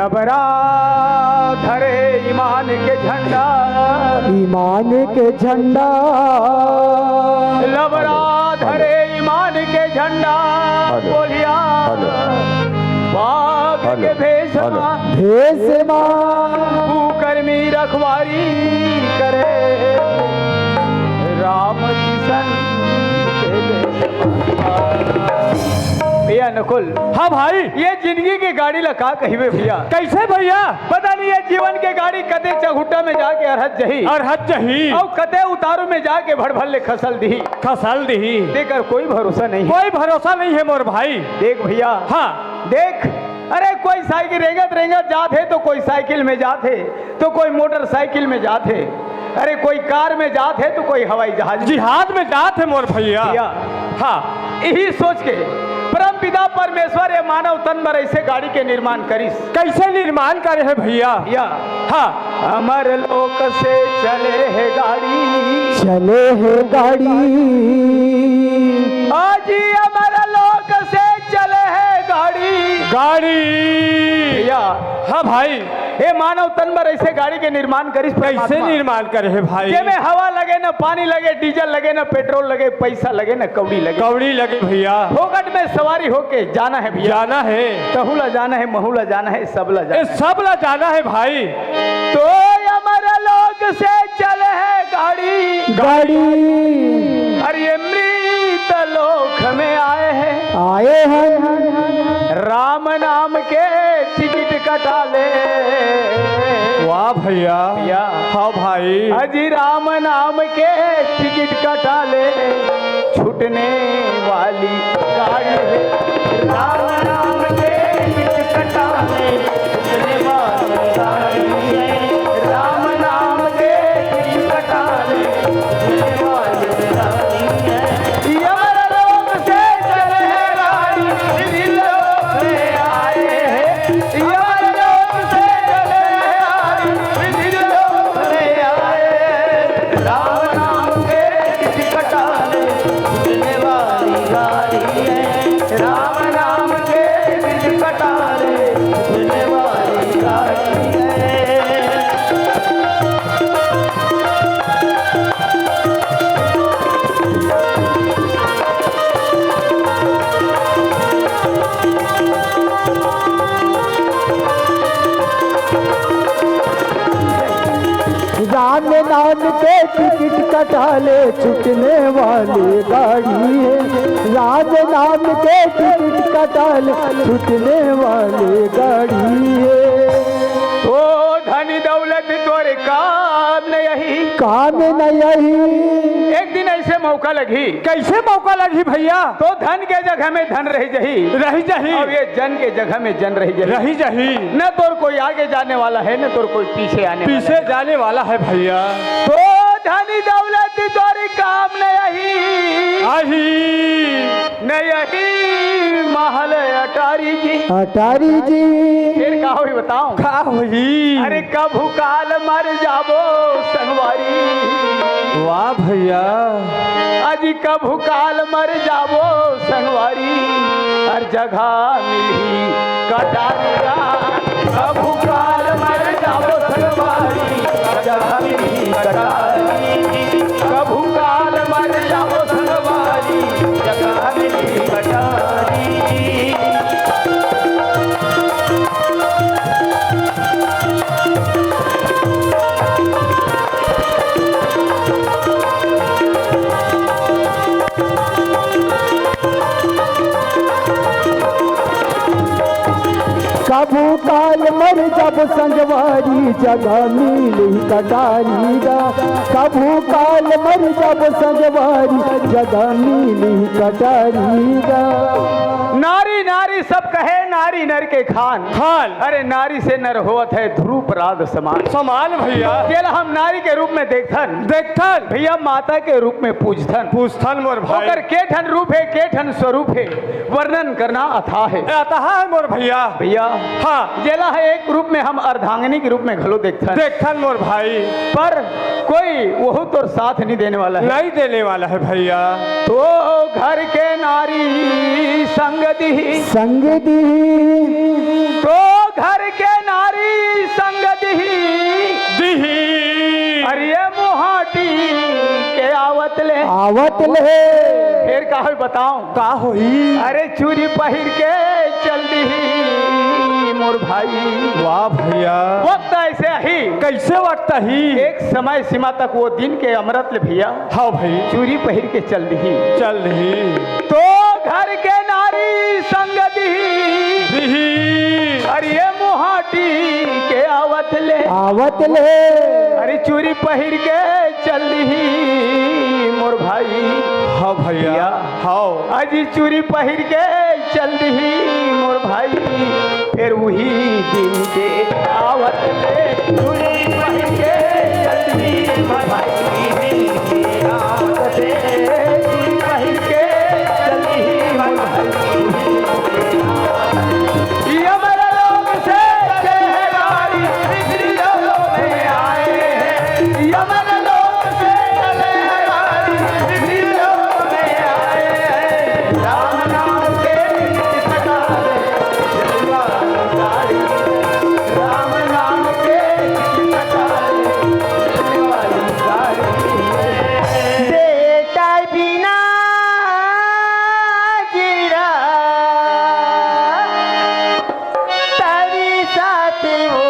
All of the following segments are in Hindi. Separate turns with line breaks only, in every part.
लबरा धरे ईमान के झंडा,
ईमान के झंडा,
लबरा धरे ईमान के झंडा, बोलिया बाग के भेषमा कुकर्मी रखवारी करे, राम किशन भैया नकुल।
हाँ भाई,
ये जिंदगी की गाड़ी लगा कहिए भैया।
कैसे भैया?
पता नहीं ये जीवन के गाड़ी कते चहुटा में जाके अरहत जही और कते उतारू में जाके भड़ भड़ ले खसल दी देकर कोई भरोसा नहीं,
कोई भरोसा नहीं है मोर भाई।
देख भैया,
हाँ
देख, अरे कोई साइकिल रेंगत जाते तो कोई साइकिल में जाते तो कोई मोटरसाइकिल में जाते, अरे कोई कार में जाते तो कोई हवाई जहाज
में जाते मोर भैया।
हाँ, यही सोच के परम पिता परमेश्वर ये मानव तन पर ऐसे गाड़ी के निर्माण करिस।
कैसे निर्माण करे है भैया?
हाँ, अमर लोक से चले है गाड़ी,
चले है गाड़ी,
आज अमर लोक से चले है गाड़ी भैया।
हाँ भाई,
ये मानव तन पर ऐसे गाड़ी के निर्माण करिस।
कैसे निर्माण करे है भाई?
जेमे हवा लगे न पानी लगे, डीजल लगे न पेट्रोल लगे, पैसा लगे न कौड़ी लगे
भैया।
फोकट में सवारी होके जाना है भैया,
जाना है,
तहुला जाना है, महूला जाना है, सबला
जाना है भाई।
तो अमर लोक से चले है गाड़ी, अरे अमृत लोक में आए हैं, राम नाम के टिकट कटा ले।
वाह भैया। हाँ भाई,
अजी राम नाम के टिकट कटा ले, छूटने वाली गाड़ी है, राम नाम के टिकट कटा ले, छूटने वाली गाड़ी है, राम नाम के टिकट कटा ले, छूटने वाली गाड़ी है। यमर लोक से चले है गाड़ी, दिल लोक में आए हैं, यमर लोक से चले है गाड़ी, दिल लोक में आए हैं, राम नाम के टिकट कटा ले, छूटने वाली गाड़ी है, राम नाम के टिकट कटा ले, छूटने वाली गाड़ी है।
राम नाम के टिकट कटा ले, छूटने वाली गाड़ी है, राम नाम के टिकट कटा ले, छूटने वाली गाड़ी है।
ओ धनी दौलत तोरे काम न यही, एक दिन ऐसे मौका लगी।
कैसे मौका लगी भैया?
तो धन के जगह में धन रही जही, और ये जन के जगह में जन रही जही। न तोर कोई आगे जाने वाला है, न तोर कोई पीछे
जाने वाला है भैया।
तो धनी दौलत तोरे काम न यही, महल अटारी जी। फिर का हुई बताऊं?
का हुई?
अरे कभू काल मर जाबो संगवारी।
वाह भैया।
अजी कभू काल मर जाबो संगवारी, हर जगह मिली कटारिया, कभू काल मर जाबो संगवारी, हर जगह मिली कटारी, कभू काल मर जाबो संगवारी, जगह मिली कटारी।
कभू काल मर जब संगवारी, जगह मिली कटारी गा, कभू काल मर जब संगवारी, जगह मिली कटारी गा।
नारी नारी सब कहे, नारी नर के खान, अरे नारी से नर होत है ध्रुव राग समान
भैया।
केवल हम नारी के रूप में देखथन भैया, माता के रूप में पूजथन मोर भाई। अगर केठन रूप है, केठन स्वरूप है, वर्णन करना अथाह है
मोर भैया।
हाँ, जेला है एक रूप में हम अर्धांगिनी के रूप में घलो देखथन
मोर भाई,
पर कोई वो तो साथ नहीं देने वाला है
भैया।
तो घर के नारी संग दी,
संग दी,
तो घर के नारी संग
दिही
अरे मोहाटी के आवत ले फिर का बताऊं
का होई?
अरे चूरी पहिर के चल दी मोर भाई।
वाह भैया,
वक्त ऐसे ही
कैसे वक्त ही?
एक समय सीमा तक वो दिन के अमृत ले भैया
हाँ भाई,
चूरी पहिर के चल दी
चल रही
तो घर के नारी संग
दिही
अरे मोहाटी के आवत ले अरे चूरी पहिर के चल दी मोर भाई।
हाँ भैया, हाँ
अजी चूरी पहिर के चल दी मोर भाई। फिर वही दिन के आवत ले चूरी पहिर के चल दी मोर भाई। आवत ले चूरी पहिर के चल दी मोर भाई। यमर लोग से लहरारी बिजली लोग में आए हैं। यमर लोग से लहरारी बिजली लोग में आए हैं। राम नाम के ठिकाने जलवा गाड़ी। राम नाम के ठिकाने जलवा गाड़ी। बेटा बिना जीरा तारी साथ हो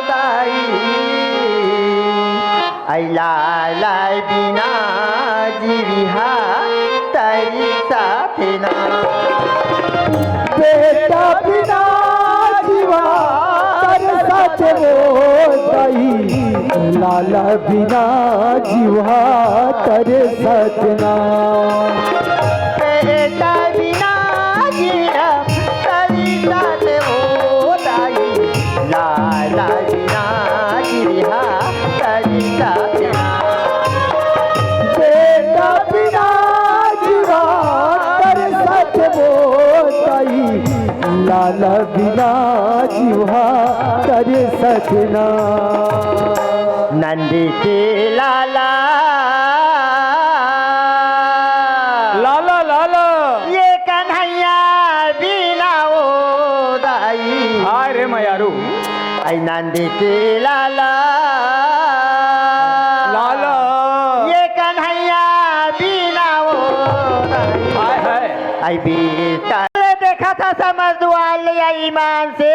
दाई। आई लाई बिना जीविहा तारी साथ ना।
बेटा बिना जीवा तर सच बोई, लाला बिना जीवा तर सजना।
बेटा बिना जीरा तारी साथ हो दाई। लाला बिना जीविहा तारी साथ ना।
बेटा बिना जीवा तर सच बोई, लाला बिना जीवा तर सजना।
नंदी के लाला
लाला लाला
ये कन्हैया बिना ओ दाई। अरे मयारू आई नंदी के लाला
लाला
ये कन्हैया बिना ओ दाई। आई बेटा देखा था समझ दुआ ईमान से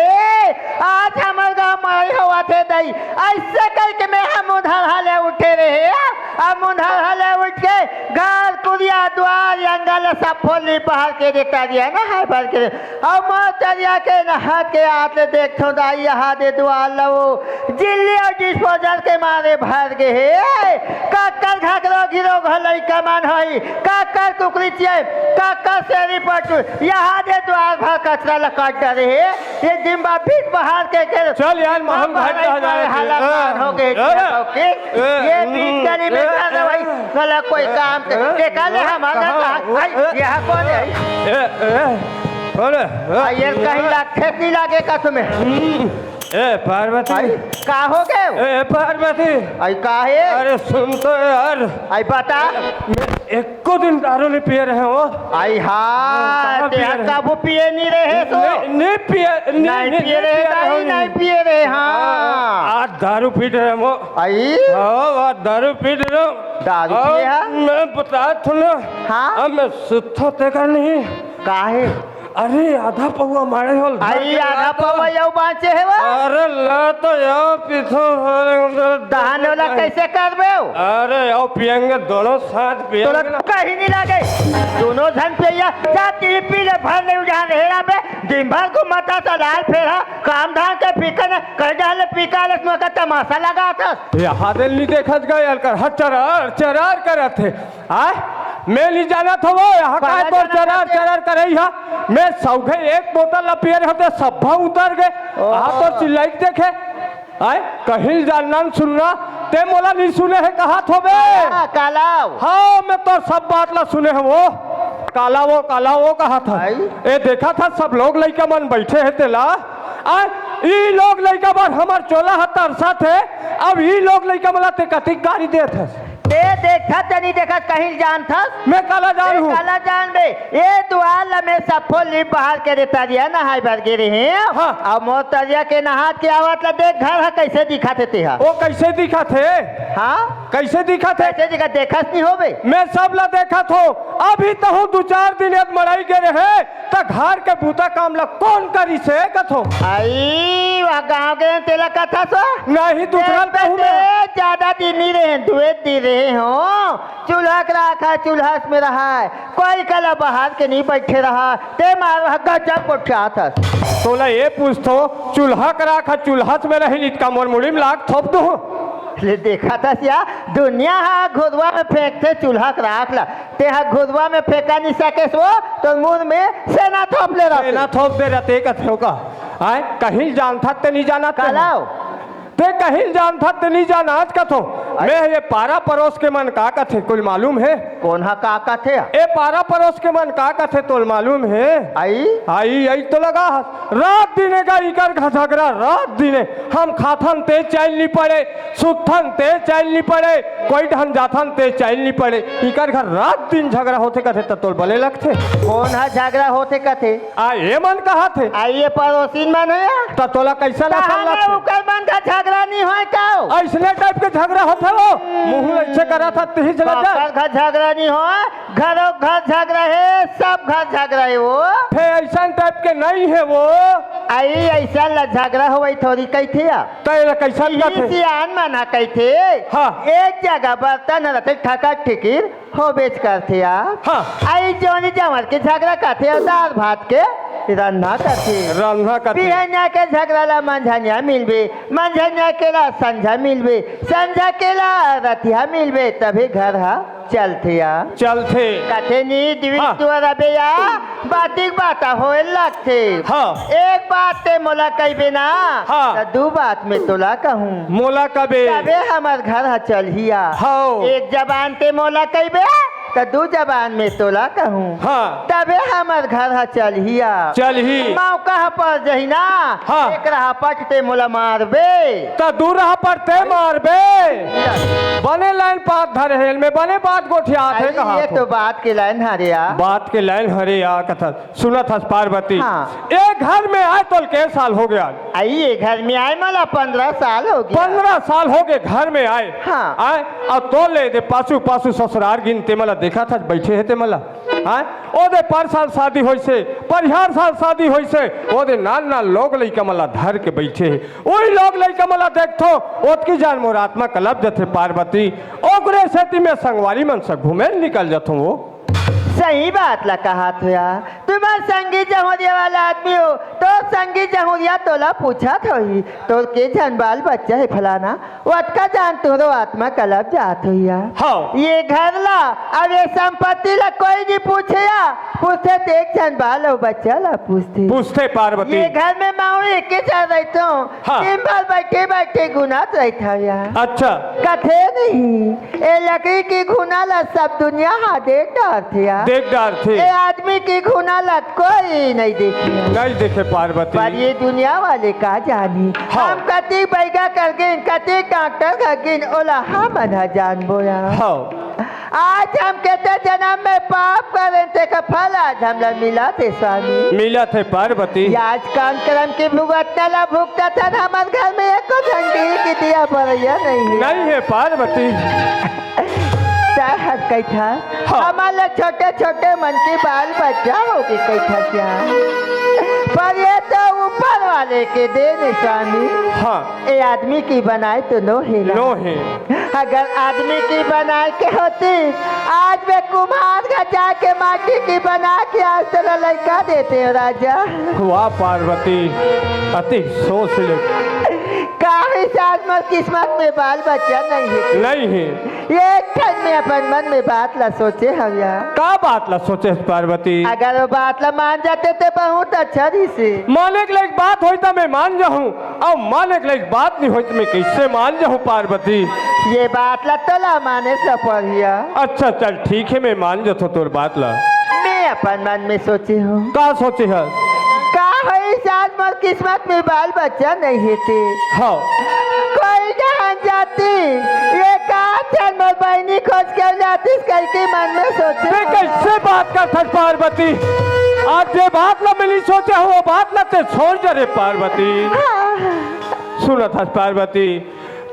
आज हमर गाँव में हुआ थे दई। ऐसे करके मैं हम उधर हाले उठे रहे। हम उधर हाले उठ के घर कुरिया द्वार जंगल सब फोली बाहर के देखा दिया ना है भर के। और मैं चलिया के नहा के आते देखो दाई यहाँ दे दुआ लो जिले और डिस्पोजल के मारे भर के है। काकर घाकरो गिरो घलई कमान होई काकर कुकरी चिए काकर सेरी पटु यहाँ दे द्वार भर कचरा लकट डरे है। ये जिम्बा भीख बाहर के
चल यार, महम घाट रह जाए।
हालात हो गए ये भीख गली में कर भाई गला कोई काम के काले हमारा यहाँ कौन है? ये कहीं लाख खेती लागे का तुम्हें?
ए पार्वती,
का हो गए?
ए पार्वती,
आई काहे?
अरे सुन तो यार,
आई बता
एक को दिन दारू नहीं पिए रहे हो।
आई हाँ काबू पिए नहीं रहे तो
नहीं पिए
नहीं पिए रहे दाई नहीं पिए रहे। हाँ
आज दारू पी रहे हो।
आई
आज दारू पी रहे हो।
दारू पिए है?
मैं बता थोड़ा।
हाँ?
अब मैं सुत्थो तेकर नहीं
काहे?
अरे आधा पौवा मारे हो।
आई आधा पवा यौ बाँचे है वो?
अरे ला तो यो पीछो
दहाने वाला कैसे कर बे?
अरे यो पियेंगे दोनों साथ
तोरा
पियेंगे।
कहीं नहीं लगे दोनों जन पिया जाती पी ले भर नहीं उठान हेरा पे दिन भर को मता तो डाल फेरा काम धाम के पीकर कर डाले पीका ले का तमाशा लगा था।
यहाँ दिल नहीं देखा गया कर हर चरार चरार करे थे। आय मैं नहीं जाना था वो यहाँ का तो चरार चरार करे है। मैं सौघे एक बोतल पिए होते सब्भा उतर गए। हाँ तो चिल्लाई देखे आय कहीं जानना सुनना ते मोला नहीं सुने है कहा थो बे
कालाव।
हाँ मैं तो सब बात ला सुने है वो काला वो कहा था। ए देखा था सब लोग लड़का मन बैठे है तेला ई लोग लड़का मन हमार चोला हतार साथ है। अब ई लोग लड़का मला ते कतिक गाड़ी देत है।
ते देखा तनी देखा कहीं जान था
मैं काला जान हूँ।
काला जान बे ये दुआल में सफो लिप बाहर के देता दिया नहाय भर गिरे हैं
हाँ।
और मोतरिया के नहात के आवत ला देख घर है कैसे दिखाते थे
वो कैसे दिखा थे?
हाँ
कैसे दिखा थे?
कैसे दिखा देखत नहीं होबे
मैं सब ला देखा थो। अभी तो हूँ 2-4 दिन मड़ाई के रहे तो घर के बूता काम ला कौन करी से कथो?
आई वह गाँव के तेला कथा सो
नहीं दूसरा कहूँ मैं।
ज्यादा दिन नहीं रहे दुए दिन रहे हो चूल्हा के रखा चूल्हा में रहा है कोई कला बाहर के नहीं बैठे रहा ते मार गजब को था
तोला ये पूछतो चूल्हा करा खा चूल्हा में रही का मोर मुड़ी में लाग थोप दो।
ले देखा था सिया दुनिया हा घुदवा में फेंकते चूल्हा के राख ला ते हा घुदवा में फेंका नहीं सके सो तो मुंह में सेना थोप ले रहा
ना थोप दे रहते कथे का आए कहीं जान था ते नहीं जाना
कलाओ
ते कहीं जान था ते नहीं जाना आज कथो मैं ये पारा पड़ोस के मन का कथे कुल मालूम है?
कौन हा का थे
ए पारा पड़ोस के मन का कथे तो मालूम है?
आई
आई आई तो लगा रात दिने का इकर झगड़ा रात दिने हम खाथन ते चैल नहीं पड़े सुथन ते चैल नहीं पड़े कोई ढन जाथन ते चैल नहीं पड़े इकर घर रात दिन झगड़ा होते कथे तोल बले लगते।
कौन हा झगड़ा होते कथे
आ ये मन कहा थे
आइए पड़ोसी मन है
तोला कैसा
उकर मन का झगड़ा नहीं हो का
ऐसने टाइप के झगड़ा होते वो मुंह ऐसे करा था तही चला जा
घर झगड़ा नहीं हो घरों घर झगड़ा है सब घर झगड़ा है वो
फिर ऐसा टाइप के नहीं है वो
आई ऐसा ला झगड़ा हो थोड़ी कही थे
तेरा कैसा
सियान मना कही थे
हाँ।
एक जगह बर्तन रहते ठका ठिकिर हो बेच कर थे
हाँ।
आई जोनी जमर के झगड़ा करते और दाल भात के रन्ना करते बिहनिया के झगड़ा ला मंझनिया मिलबे मंझनिया के ला संझा मिलबे संझा के ला रतिया मिलबे तभी घर हा चलते कथे नी दिवित या बातिक बाता होए लगते
हाँ।
एक बात ते मोला कहबे ना
हाँ।
दो बात में तोला कहूँ
मोला कबे
तबे हमार घर हा चलिया
हाँ।
एक जबान ते मोला कहबे तो दो जबान में तोला कहूँ
हाँ।
तबे हमार घर हा चलिया
चल ही
मौका पर जही ना
हाँ।
एक रहा पटते मोला मारबे
तो दूर रहा पर ते मारबे बने लाइन पात धरे हेल में बने बात गोठिया थे कहा
ये तो बात के लाइन हरे
बात के लाइन हरे या कथा सुना था पार्वती
हाँ।
एक घर में आए तो के साल हो गया
आइए घर में आए मला 15 साल हो गया
15 साल हो गए घर में आए
हाँ।
आए और तो ले दे पासू पासू ससुरार गिनते मला देखा था बैठे है मला आए ओ दे पर साल शादी होई से पर हर साल शादी होई से ओ दे नान नान लोग लइका मला धर के बैठे है ओई लोग लइका मला देखथो ओतकी जान मोर आत्मा कलब जथे पार्वती ओकरे सेती में संगवारी मन से घूमे निकल जथो वो
सही बात ला कहा तो यार तुम्हार संगीत जमुरिया वाला आदमी हो तो संगीत जमुरिया तोला पूछा था ही तो के जन बाल बच्चा है फलाना वटका जान तो आत्मा कलब जात हो यार
हाँ।
ये घर ला अब ये संपत्ति ला कोई नहीं पूछे या पूछते देख जन बाल हो बच्चा ला पूछते
पार्वती
ये घर में माँ एक के साथ रहता हूँ
हाँ।
दिन भर बैठे बैठे गुनात रहता हूँ यार
अच्छा
कथे नहीं ये लकड़ी की घुना ला सब दुनिया हाँ देख डार थे यार
देख डार थे
ये आदमी की घुना लत कोई नहीं देखी
नहीं देखे पार्वती
पर ये दुनिया वाले का जानी
हाँ।
हम कति बैगा कर गिन कति डॉक्टर का गिन ओला हम ना जान बोया
हाँ।
आज हम कहते जन्म में पाप करें थे का फल आज हम मिला थे स्वामी
मिला थे पार्वती
आज कान कर्म की भुगतना ला भुगता था हमारे घर में एक घंटी की दिया बढ़िया नहीं
है पार्वती
कही था
हाँ।
हमारे छोटे छोटे मन की बाल बच्चा होगी कही था क्या पर ये तो ऊपर वाले के देने स्वामी
हाँ।
ये आदमी की बनाए तो नो है अगर आदमी की बनाए के होती आज वे कुम्हार का जाके माटी की बना के आज तेरा लड़का देते हो राजा
वाह पार्वती अति सोच ले
काफी साल में किस्मत में बाल बच्चा नहीं है ये क्षण में अपन मन में बात ला सोचे हम यार
का बात ला सोचे पार्वती
अगर वो बात ला मान जाते तो बहुत अच्छा ही से
माने के लायक बात होई तो मैं मान जाऊं और माने के लायक बात नहीं होई तो मैं कैसे मान जाऊं पार्वती
ये बात ला तो ला माने से पढ़िया
अच्छा चल ठीक है मैं मान जाता तोर बात ला
मैं अपन मन में सोची हूँ
का सोचे है
का है साल मोर किस्मत में बाल बच्चा नहीं थे
हाँ
कोई जहाँ जाती ये का
चल मोर बहनी खोज के जातीस करके मन में सोचे
ते कैसे बात करता पार्वती? आज जे बात न मिली सोचे हो बात न ते छोड़ जा रे पार्वती। सुनत हस पार्वती,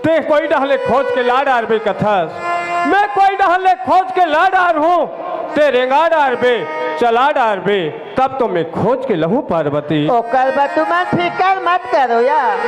ते कोई डहले खोज के ला डार बे कथस, मैं कोई डहले खोज के ला डार हूँ, ते रेंगा डार बे चला डार बे, तब तो मैं खोज के लहू पार्वती।
ओ कल तुम फिकर मत करो यार,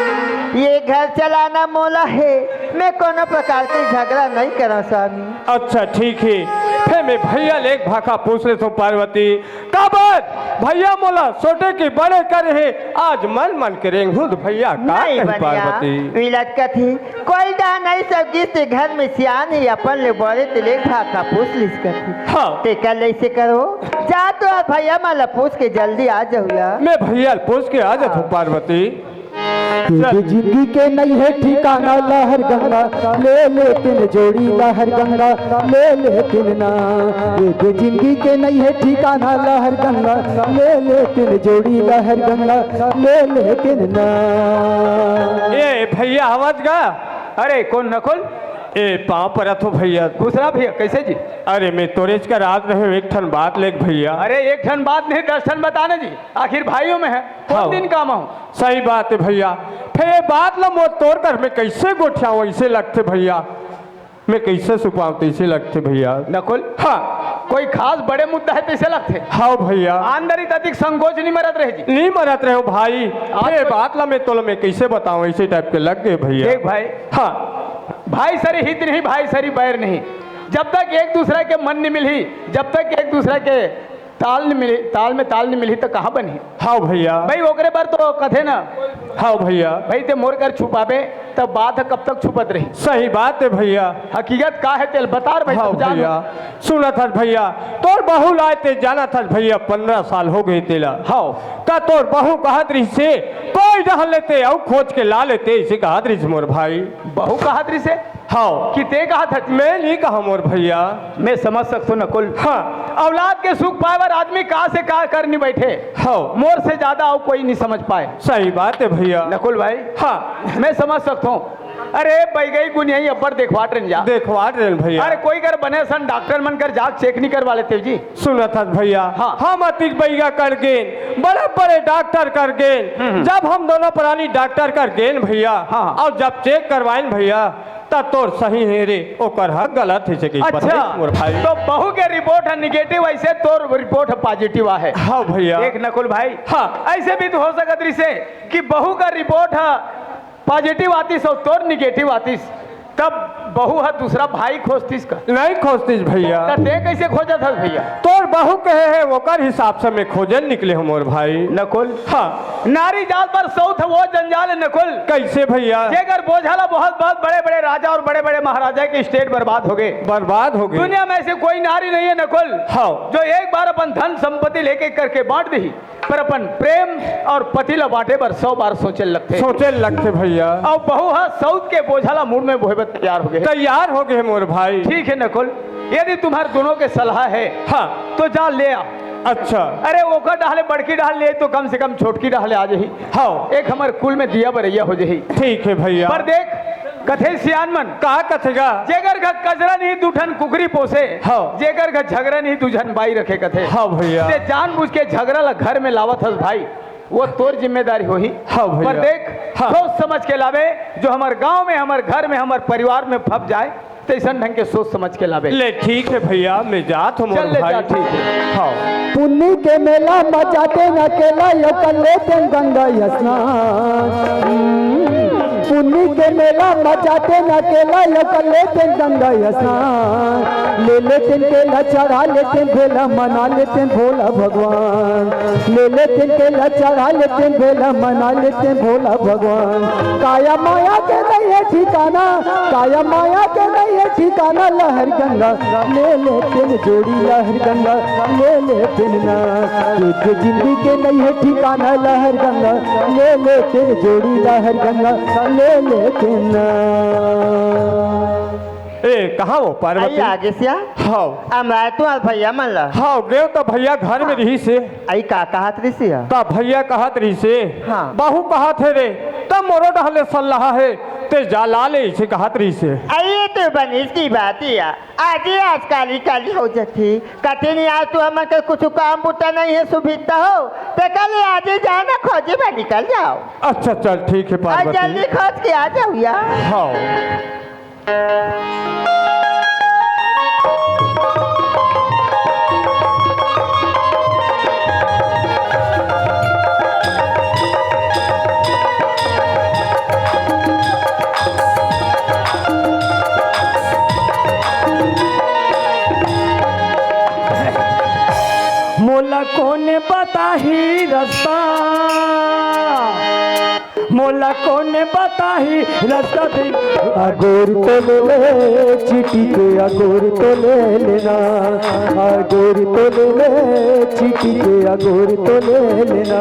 ये घर चलाना मोला है, मैं कोनो प्रकार के झगड़ा नहीं करा स्वामी।
अच्छा ठीक है, फिर मैं भैया ले एक भाखा पूछ ले तो पार्वती का बात भैया मोला छोटे की बड़े करे है, आज मन मन करें हूँ तो भैया का कही पार्वती।
विलट कथी कोई डा नहीं सब किस घर में सियान ही अपन ले बड़े तिले भाखा पूछ लिस कथी।
हाँ
ते कल ऐसे करो जा तो भैया माला पूछ के जल्दी आ जाओ यार।
मैं भैया पूछ के आ जाता हूँ पार्वती।
जिंदगी के नहीं है ठिकाना लहर गंगा ले लेकिन जोड़ी लहर गंगा ले लेकिन ना, ये जिंदगी के नहीं है ठिकाना लहर गंगा ले लेकिन जोड़ी लहर गंगा ले लेकिन ना।
ये भैया आवाज गा,
अरे कौन नकुल?
ए पाँव पर अथो भैया।
दूसरा भैया कैसे जी?
अरे मैं तोरेज का रात रहे एक ठन बात लेक भैया।
अरे एक ठन बात नहीं 10 ठन बताने जी, आखिर भाइयों में है
हाँ।
कौन दिन काम हूँ।
सही बात है भैया, फिर ये बात लो मोर तोड़ कर मैं कैसे गोठियाऊँ ऐसे लगते भैया, मैं कैसे छुपाऊँ ऐसे लगते भैया।
नकुल
हाँ
कोई खास बड़े मुद्दा है कैसे लगते?
हाँ भैया
आंदरित अधिक संकोच नहीं मरत रहे जी।
नहीं मरत रहे हो भाई, ये बात ला मैं तो मैं कैसे बताऊँ ऐसे टाइप के लग गए भैया।
देख भाई,
हाँ
भाई सरी हित नहीं भाई सरी बैर नहीं, जब तक एक दूसरे के मन नहीं मिली, जब तक एक दूसरे के ताल नहीं मिली, ताल में ताल नहीं मिली तो कहाँ बनी।
हाँ भैया।
भाई ओकरे पर तो कथे ना।
हाँ भैया।
भाई ते मोर कर छुपाबे तब बात है कब तक छुपत रही।
सही बात है भैया।
हकीकत का है तेल बता भाई।
हाँ भैया सुना था भैया, तोर बहू लाए ते जाना था भैया 15 साल हो गए तेला। हाँ का तोर बहू कहत रही से कोई डहल लेते और खोज के ला लेते इसे कहत रही मोर भाई।
बहू कहत रही से?
हाँ
कि ते कहा था?
मैं नहीं कहा मोर भैया।
मैं समझ सकता हूँ नकुल।
हाँ
औलाद के सुख पाए आदमी कहाँ से कहाँ कर नहीं बैठे।
हाँ
मोर से ज्यादा और कोई नहीं समझ पाए।
सही बात है भैया।
नकुल भाई
हाँ
मैं समझ सकता हूँ। अरे बैगई गुनिया अब्बर देखवाट रन जा
देखवाट रन भैया।
अरे कोई कर बने सन डॉक्टर मन कर जाग चेक नहीं करवा लेते जी।
सुना था भैया।
हाँ।
हम अतिक बैगा कर गेन बड़े बड़े डॉक्टर कर गेन, जब हम दोनों प्राणी डॉक्टर कर गेन भैया।
हाँ।
और जब चेक करवाइन भैया तब तोर सही है रे ओकर हक गलत है कि
अच्छा
मोर भाई।
तो बहू के रिपोर्ट है निगेटिव, ऐसे तो रिपोर्ट है पॉजिटिव है।
हाँ भैया।
एक नकुल भाई
हाँ
ऐसे भी तो हो सकत रही से कि बहू का रिपोर्ट है पॉजिटिव आतीस और तोर निगेटिव आतीस, तब बहू है दूसरा भाई खोजतीस का
नहीं खोजतीस भैया।
ते कैसे खोजा था भैया?
तोर बहू कहे है ओकर हिसाब से मैं खोजन निकले हूँ मोर भाई।
नकुल
हाँ
नारी जाल पर सौथ वो जंजाल है नकुल।
कैसे भैया?
जेकर बोझाला बहुत बहुत बड़े बड़े राजा और बड़े बड़े महाराजा के स्टेट बर्बाद हो गए।
बर्बाद हो गए।
दुनिया में ऐसे कोई नारी नहीं है नकुल
हाँ
जो एक बार अपन धन संपत्ति लेके करके बांट दी, पर अपन प्रेम और पति ला बांटे पर 100 बार सोचे लगते।
सोचे लगते भैया।
और बहू है सऊद के बोझाला मूड में बोहे तैयार हो गए।
तैयार हो गए मोर भाई।
ठीक है नकुल, यदि तुम्हारे दोनों के सलाह है
हाँ
तो जा ले आ।
अच्छा
अरे ओकर डाले बड़की डाल ले तो कम से कम छोटकी डाले आ जही।
हाँ
एक हमारे कुल में दिया बरैया हो जही।
ठीक है भैया।
पर देख कथे सियान मन
कहा कथेगा
जेकर घर कचरा नहीं दूठन कुकरी पोसे।
हाँ।
जेकर घर झगड़ा नहीं दूझन बाई रखे कथे।
हाँ भैया।
ते जानबूझ के झगड़ा ला घर में लावत हस भाई, वो तोर जिम्मेदारी हो ही।
हाँ भैया।
पर देख
हाँ।
सोच समझ के लावे, जो हमारे गांव में हमारे घर में हमारे परिवार में फप जाए तैसन ढंग के सोच समझ के लावे।
ले ठीक है भैया, मैं जात हूँ मोर
चल ले
भाई।
जा, ठीक है।
हाँ
पुन्नी के मेला मचाते न केला यो कर लेते गंगा स्नान। पुन्नी के मेला मचाते न केला यो कर लेते गंगा स्नान। ले लेते केला चढ़ा लेते भेला मना लेते भोला भगवान। ले लेते केला चढ़ा लेते भेला मना लेते भोला भगवान। काया माया के नहीं है ठिकाना, काया माया के नहीं है ठिकाना। लहर गंगा ले लेते जोड़ी लहर गंगा ले लेते ना। एक जिंदगी के नहीं है ठिकाना लहर गंगा ले लेते जोड़ी लहर गंगा ले लेते ना।
ए कहाँ हो पार्वती?
आगे से
हाँ
हमरा तो भैया मन ला
हाँ गए तो भैया घर में रही से।
आई का कहत रही से
ता भैया कहत रही से
हाँ।
बहू कहत है रे तब मोरो डहले सलाह है ते जाला ले इसे कहत रही से
आइए तो बनीस की बात ही आज ही आज काली काली हो जाती कहते नहीं आज तू हमें के कुछ काम बुता नहीं है सुविधा हो तो कल आज ही जाना खोजे में निकल जाओ।
अच्छा चल ठीक है
आज
पार्वती
जल्दी खोज के आ जाओ यार।
हाँ
मोला कौन बता ही रास्ता, मोला कौन बता ही रास्ता दे। अगोर तो ले चिट्ठी के अगोर तो ले लेना, अगोर तो ले चिट्ठी के अगोर तो ले लेना।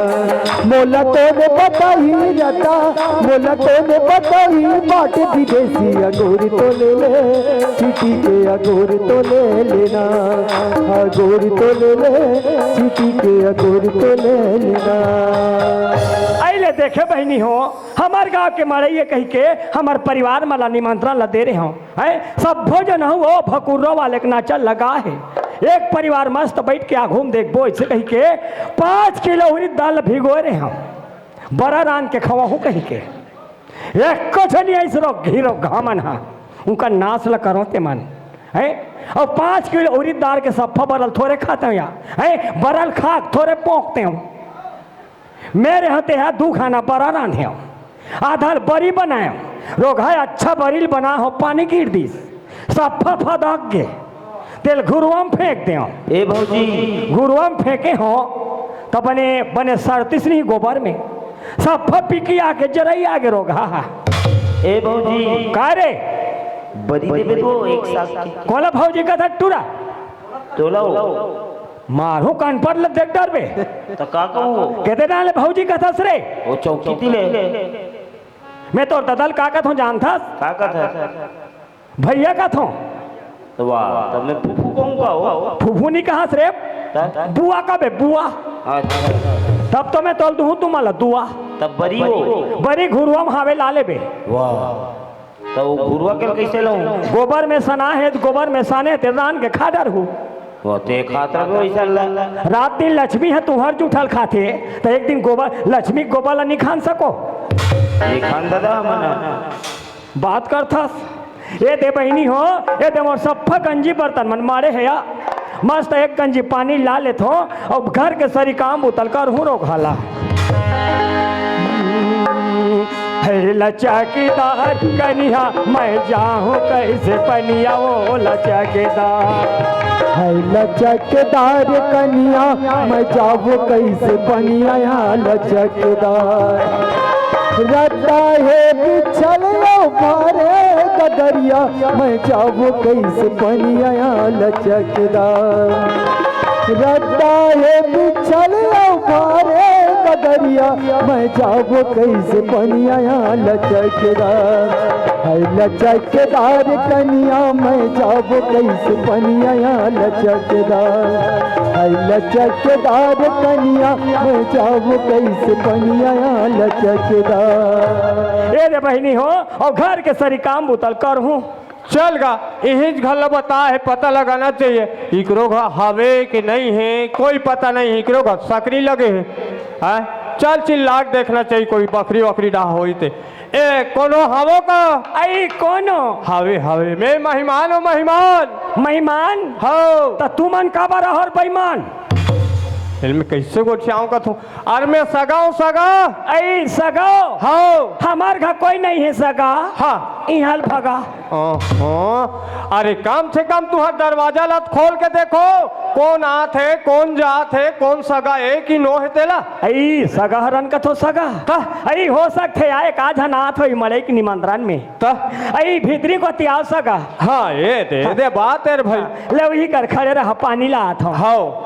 मोला कौन बता ही रास्ता, मोला कौन बता ही बाट विदेशी। अगोर तो ले चिट्ठी के अगोर तो ले लेना, अगोर तो ले चिट्ठी के अगोर तो ले लेना। आइले देखे बहनी हो हमार गांव के मड़ैया कही के हमार परिवार मला निमंत्रण ला दे रहे हो है सब भोजन हो वो भकुर्रो वाले के नाचा लगा है। एक परिवार मस्त बैठ के आ घूम देखबो ऐसे कही के 5 किलो उड़द दाल भिगो रहे हम बड़ा रान के खवाहू कही के एक कुछ नहीं ऐसे रो घीरो घामन हा उनका नाश ला करो ते मन है। और 5 किलो उड़द दाल के सफा बरल थोड़े खाते हो है बरल खाक थोड़े पोंकते हो। मेरे हाथे है 2 खाना बड़ा रांधे हो आधा बरी बनाए रोग है अच्छा बरील बना हो पानी गिर दी सफा फदक गे तेल घुरुआ में फेंक दे
ए भौजी
घुरुआ में फेंके हो तो बने बने 37 नहीं गोबर में सफा पिकी आके जरई आगे रोग हा
ए भौजी
का रे
बड़ी देबे तो एक साथ की
कोला भौजी का था टूरा
तोलाओ
मारो कान पर लग देख डर बे
तो का कहूं
कहते ना भौजी का था रे
वो चौकी थी ले
मैं तो ददल का था जानता
का था
भैया का था
तो वाह तब मैं फूफू कहूंगा हो
फूफू नहीं कहा रे बुआ का बे बुआ
अच्छा
तब तो मैं तोल दूं तुम्हारा दुआ
तब बरी हो
बरी घुरुआ हावे लाले बे
वाह तो वो गुरुआ के कैसे लाऊं
गोबर में सना है तो गोबर में साने ते रान के खाडर हूँ
वो ते खातर को ऐसा
रात दिन लक्ष्मी है तू हर जूठल खाते तो एक दिन गोबर लक्ष्मी गोबर ला नहीं खान सको
ये खान दादा मना
बात करता ये दे बहनी हो ये दे मोर सफा गंजी बर्तन मन मारे है या मस्त एक गंजी पानी ला लेत हो और घर के सारी काम उतल कर हूँ रोक हाला है लचकीदार कनिया मैं जाऊँ कैसे पनिया वो लचकीदार है लचकदार कनिया मैं जाऊँ कैसे पनिया यहाँ लचकदार रता है बिछल मारे गदरिया मैं जाऊँ कैसे पनिया यहाँ लचकदार रता है बिछल मारे गदरिया मैं जाऊँ कैसे पनिया यहाँ लचकदार है लचकदार कनिया मैं जाऊँ कैसे पनिया यहाँ लचकदार है लचकदार कनिया मैं जाऊँ कैसे पनिया यहाँ लचकदार। ए रे बहनी हो और घर के सारी काम उतल कर हूँ
चल गा यही घर बता है पता लगाना चाहिए इकरो घर हवे कि नहीं है कोई पता नहीं है इकरो घर सकरी लगे है चल चिल्लाक देखना चाहिए कोई बकरी वकरी ना हो ए कोनो हवो का
आई कोनो
हवे हवे मैं मेहमान हो मेहमान
मेहमान
हो
तो तू मन का बार हर बेईमान
में कैसे गोठियाऊं का तू अरे मैं सगाऊं सगा
आई सगाओ
हो
हमार घर कोई नहीं है सगा
हाँ
इहल भगा
अरे कम से कम तू हर दरवाजा लत खोल के देखो कौन आत है कौन जात है कौन सगा है कि नो है तेला
आई सगा हरन का तो सगा आई हो सकते आए का जनात हो मरे की निमंत्रण में आई भीतरी को त्याव सगा
हाँ ये दे बात है भाई
ले वही कर खड़े रहा पानी लात
हो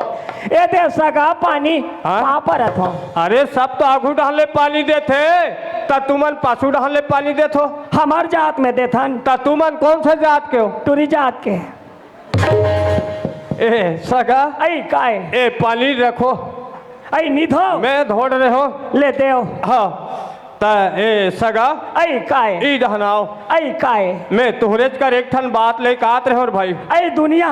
ए दे सगा पानी कहाँ पर हो
अरे सब तो आगू डाले पानी देते त तुमन पाछू डाले पानी देथो
हमार जात में देथन
त तुमन कौन सा जात के हो
तुरी जात के
ए सगा
आई काय
ए पानी रखो
आई निधो
मैं धोड़ रहे हो
ले देव
हाँ ता ए सगा
ऐ काय
ई दहनाओ
ऐ काय
मैं तुहरे कर एक ठन बात लेके आत रहे और भाई
ऐ दुनिया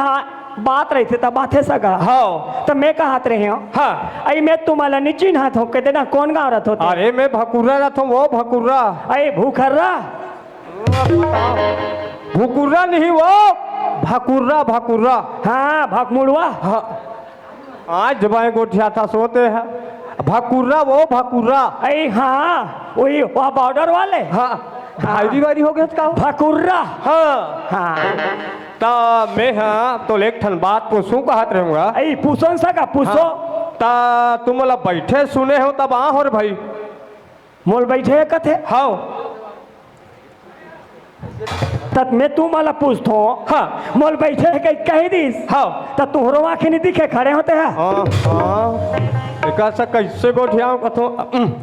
बात रही थे तब बात है सगा
हाँ
तो मैं कहात रहे हो
हाँ
ऐ मैं तुम्हाला नहीं चिन्हत हो कहते ना कौन गाँव रथ होते
अरे मैं भकुर्रा रहा था वो भकुर्रा
ऐ भूखर्रा
भकुर्रा नहीं वो भकुर्रा भकुर्रा
हाँ भकमुड़वा
हाँ आज जबाएं गोठिया था सोते हैं भकुर्रा वो भकुर्रा
ऐ हाँ वही वह बॉर्डर वाले
हाँ भाई वारी हो गया इसका
भकुर्रा
हाँ
हाँ
ता मैं हाँ तो एक ठन बात पूछूं कहत रहूंगा
ऐ पूछो सका पूछो
ता तुम मतलब बैठे सुने हो तब आ हो रे भाई
मोल बैठे कथे
हाँ
तब मैं तू मला पूछतो
हाँ
मोल बैठे है कह दीस
हाँ
तब तुहरो आँखें नहीं दिखे खड़े होते हैं
हाँ सा कैसे गोठियाओं कथो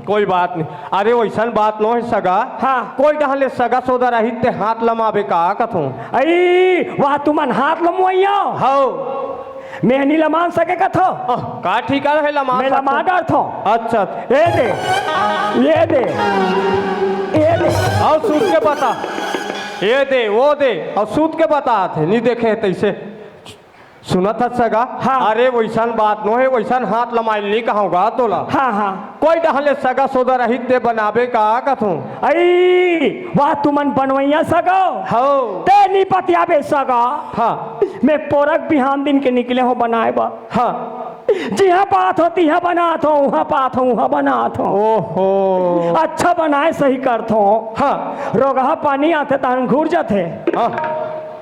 कोई बात नहीं अरे वैसा बात न है सगा
हाँ
कोई डहले सगा सौदा रही ते हाथ लमाबे का कथो
ऐ वह तुमन हाथ लमोइयो
हाँ
मैं नहीं लमान सके कथो
का ठीक है लमा
मैं लमा डर थो
अच्छा
ये दे ये दे ये दे
और सूत के बता ये दे वो दे और सूत के बता थे नहीं देखे तैसे सुना था सगा
हाँ।
अरे वैसा बात नो है वैसा हाथ लमाइल नहीं कहूँगा तोला
हाँ हाँ
कोई डहले सगा सौदा रही ते बनाबे का कथो
ऐ वह तुमन बनवैया सगो
हाँ
ते नहीं पतियाबे सगा
हाँ
मैं पोरक बिहान दिन के निकले हो बनाए बा
हाँ
जिहा बात होती है बनात हो वहाँ बात हो वहाँ बनात हो
ओहो
अच्छा बनाए सही करत हो
हाँ
रोगहा पानी आते तहन घूर जाते
हाँ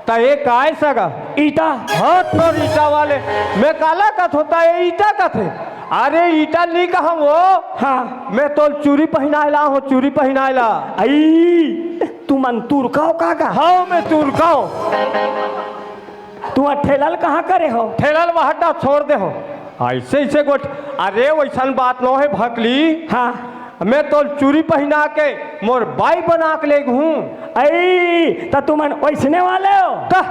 ता ये काय सगा
ईटा
हाँ तो ईटा वाले मैं काला कथ होता है ईटा कथ है अरे ईटा नहीं कहा वो
हाँ
मैं तो चूड़ी पहनाएला हूँ चूड़ी पहनाएला
आई तू मन तुरकाओ काका
हाँ मैं तुरकाओ
तू ठेलल कहाँ करे हो
ठेलल वहटा छोड़ दे हो ऐसे ऐसे गोट अरे वैसा बात न है भकली
हाँ
मैं तो चूड़ी पहना के मोर बाई बना के ले हूँ
आई तो तुमन वैसने वाले हो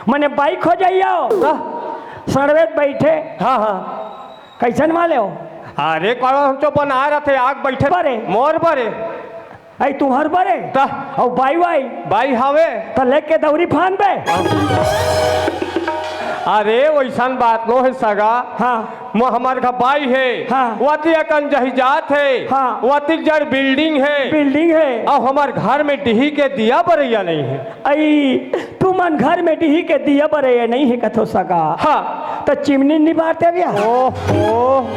मने बाइक हो जाइयो सड़वेत बैठे
हाँ हाँ
कैसन वाले हो
अरे हम तो बना रहे थे आग बैठे
बरे।
मोर बरे
आई तुम्हार बरे और बाई वाई
बाई हवे
तो लेके दौरी फान बे
अरे वैसा बात नो है सगा
हाँ
वो हमारे घर बाई है
हाँ।
वती अकन जहिजात है
हाँ।
वती जड़ बिल्डिंग है
बिल्डिंग है
और हमारे घर में डिही के दिया बरैया नहीं है
आई तुमन घर में डिही के दिया बरे नहीं है कथो सगा
हाँ
तो चिमनी नहीं बारते भैया
ओहो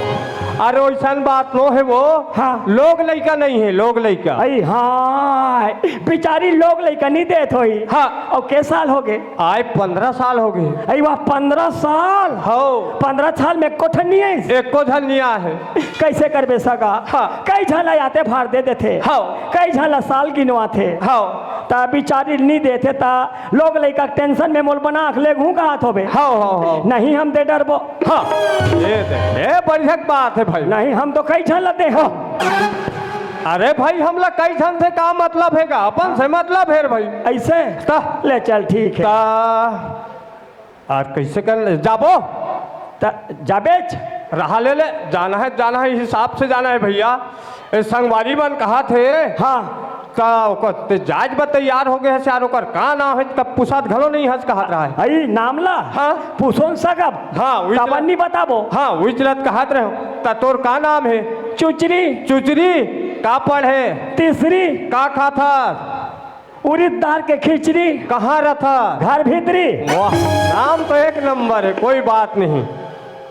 अरे वैसा बात नो है वो
हाँ।
लोग लड़का नहीं है लोग लड़का
आई हाँ बेचारी लोग लड़का नहीं देत होई
हाँ
और के साल हो गए
आए 15 साल हो गए
आई वाह 15 साल
हो
15 साल में कोठन नहीं है
एक को धनिया है
कैसे करबे सगा
हाँ।
कई झाला आते भार दे देते
हाँ।
कई झाला साल गिनवाते
हाँ
ता बेचारी नहीं देते ता लोग लड़का टेंशन में मोल बना ले घू का हाथ होबे
हाँ हाँ हाँ
नहीं हम दे डरबो
हाँ ये बढ़िया बात है भाई
नहीं हम तो कई झाला दे हो
अरे भाई हम लोग कई झन से का मतलब है का अपन से मतलब है भाई
ऐसे
ता
ले चल ठीक है
और कैसे कर जाबो
जाबेच
रहा ले जाना है हिसाब से जाना है भैया संगवारी बन कहा थे
हाँ
जाज बा तैयार हो गए है यार ओकर का नाम है तब पुसाद घलो नहीं हंस कहत रहा है
आई नामला
हाँ
पूछोन सकब
हाँ
तबन नहीं बताबो
हाँ विचलत कहत रहे ता तोर का नाम है
चुचरी
चुचरी का पढ़े
तीसरी
का खाता
उड़द दाल के खिचड़ी
कहाँ रथा
घर भीतरी
वाह नाम तो एक नंबर है कोई बात नहीं